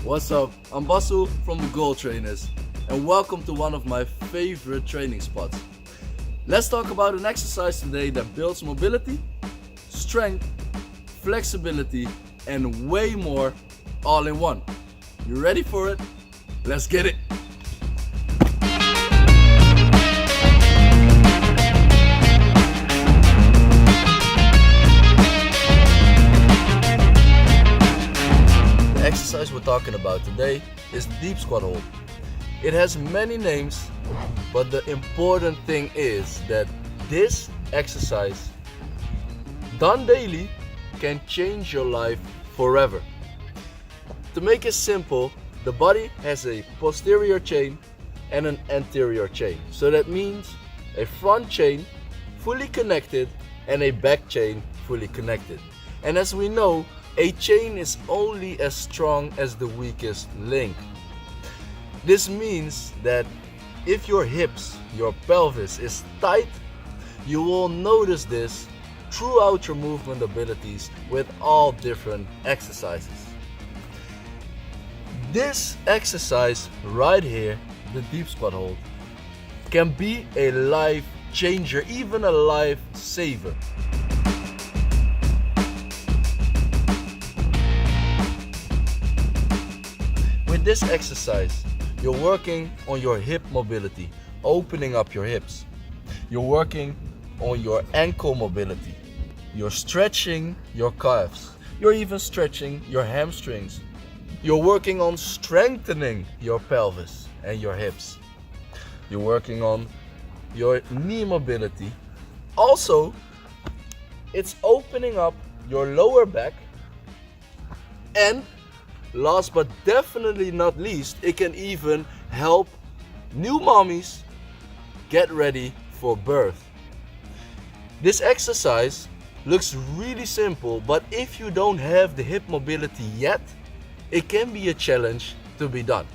What's up? I'm Bassou from the GoalTrainers and welcome to one of my favorite training spots. Let's talk about an exercise today that builds mobility, strength, flexibility and way more all in one. You ready for it? Let's get it! The exercise we're talking about today is the deep squat hold. It has many names, but the important thing is that this exercise, done daily, can change your life forever. To make it simple, the body has a posterior chain and an anterior chain. So that means a front chain fully connected and a back chain fully connected. And as we know, a chain is only as strong as the weakest link. This means that if your hips, your pelvis is tight, you will notice this throughout your movement abilities with all different exercises. This exercise right here, the deep squat hold, can be a life changer, even a life saver. With this exercise, you're working on your hip mobility, opening up your hips. You're working on your ankle mobility. You're stretching your calves. You're even stretching your hamstrings. You're working on strengthening your pelvis and your hips. You're working on your knee mobility. Also, it's opening up your lower back, and last but definitely not least, it can even help new mommies get ready for birth. This exercise looks really simple, but if you don't have the hip mobility yet, it can be a challenge to be done.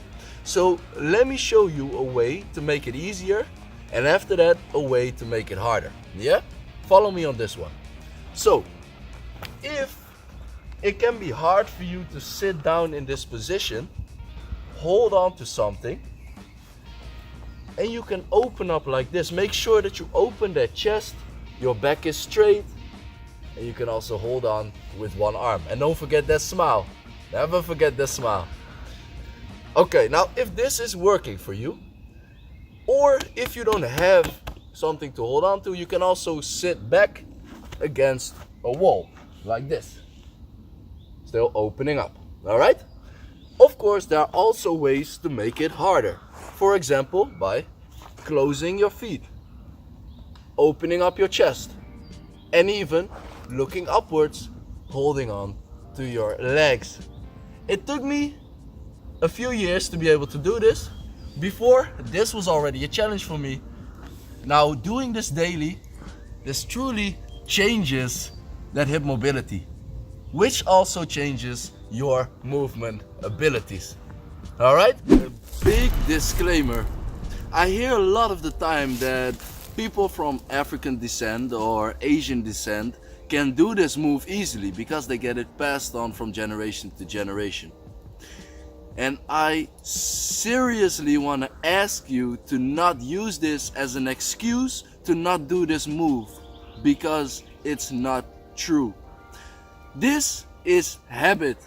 So let me show you a way to make it easier, and after that, a way to make it harder. Yeah? Follow me on this one. So, if it can be hard for you to sit down in this position, hold on to something, and you can open up like this. Make sure that you open that chest, your back is straight, and you can also hold on with one arm. And don't forget that smile. Never forget that smile. Okay, now if this is working for you, or if you don't have something to hold on to, you can also sit back against a wall like this. Still opening up, all right? Of course, there are also ways to make it harder. For example, by closing your feet, opening up your chest, and even looking upwards, holding on to your legs. It took me a few years to be able to do this. Before, this was already a challenge for me. Now, doing this daily, this truly changes that hip mobility, which also changes your movement abilities. Alright? A big disclaimer. I hear a lot of the time that people from African descent or Asian descent can do this move easily because they get it passed on from generation to generation. And I seriously want to ask you to not use this as an excuse to not do this move, because it's not true. This is habit.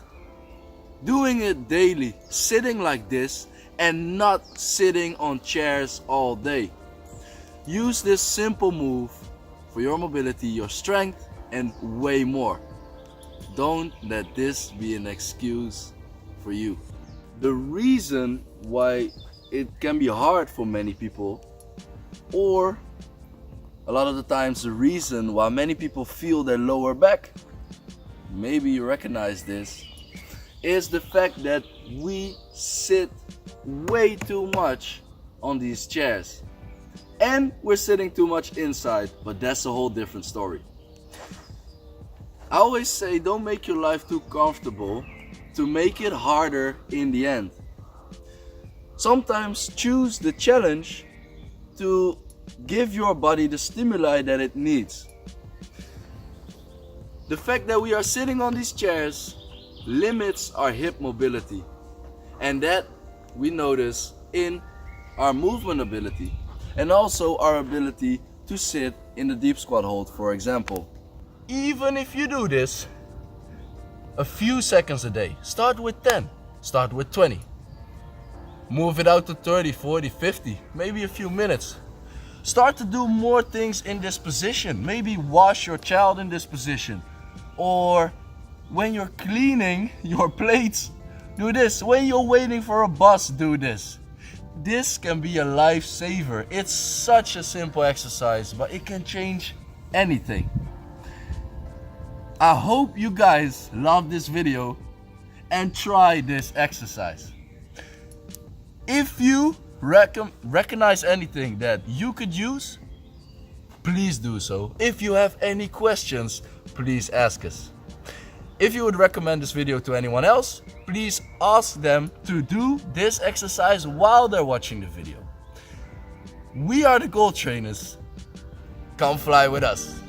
Doing it daily, sitting like this, and not sitting on chairs all day. Use this simple move for your mobility, your strength, and way more. Don't let this be an excuse for you. The reason why it can be hard for many people, or a lot of the times the reason why many people feel their lower back, maybe you recognize this, is the fact that we sit way too much on these chairs. And we're sitting too much inside, but that's a whole different story. I always say, don't make your life too comfortable to make it harder in the end. Sometimes choose the challenge to give your body the stimuli that it needs. The fact that we are sitting on these chairs limits our hip mobility. And that we notice in our movement ability and also our ability to sit in the deep squat hold, for example. Even if you do this a few seconds a day, start with 10, start with 20. Move it out to 30, 40, 50, maybe a few minutes. Start to do more things in this position. Maybe wash your child in this position. Or when you're cleaning your plates, do this. When you're waiting for a bus, do this. This can be a lifesaver. It's such a simple exercise, but it can change anything. I hope you guys love this video and try this exercise. If you recognize anything that you could use, please do so. If you have any questions, please ask us. If you would recommend this video to anyone else, please ask them to do this exercise while they're watching the video. We are the GoalTrainers. Come fly with us.